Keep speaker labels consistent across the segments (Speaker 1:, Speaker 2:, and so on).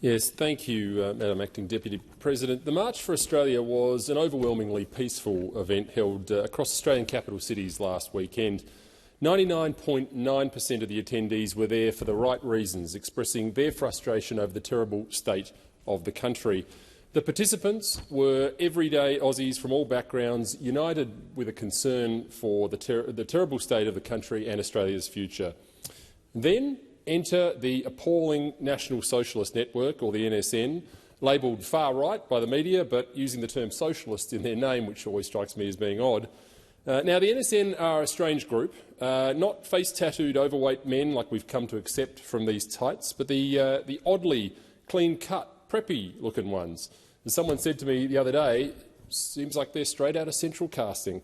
Speaker 1: Yes, thank you, Madam Acting Deputy President. The March for Australia was an overwhelmingly peaceful event held across Australian capital cities last weekend. 99.9% of the attendees were there for the right reasons, expressing their frustration over the terrible state of the country. The participants were everyday Aussies from all backgrounds, united with a concern for the terrible state of the country and Australia's future. Then enter the appalling National Socialist Network, or the NSN, labelled far-right by the media, but using the term socialist in their name, which always strikes me as being odd. Now, the NSN are a strange group, not face-tattooed overweight men like we've come to accept from these tights, but the oddly clean-cut, preppy-looking ones. As someone said to me the other day, seems like they're straight out of Central Casting.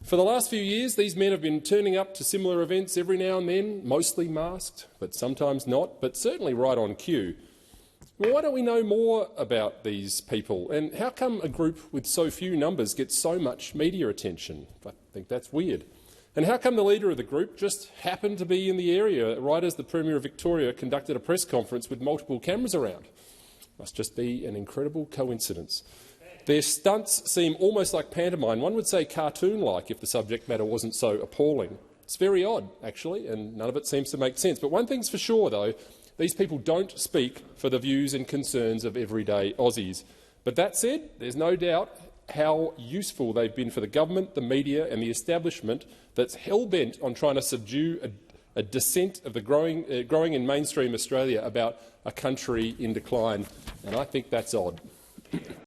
Speaker 1: For the last few years, these men have been turning up to similar events every now and then, mostly masked, but sometimes not, but certainly right on cue. Well, why don't we know more about these people, and how come a group with so few numbers gets so much media attention? I think that's weird. And how come the leader of the group just happened to be in the area right as the Premier of Victoria conducted a press conference with multiple cameras around? Must just be an incredible coincidence. Their stunts seem almost like pantomime, one would say cartoon-like if the subject matter wasn't so appalling. It's very odd, actually, and none of it seems to make sense. But one thing's for sure, though, these people don't speak for the views and concerns of everyday Aussies. But that said, there's no doubt how useful they've been for the government, the media and the establishment that's hell-bent on trying to subdue a dissent of the growing in mainstream Australia about a country in decline. And I think that's odd.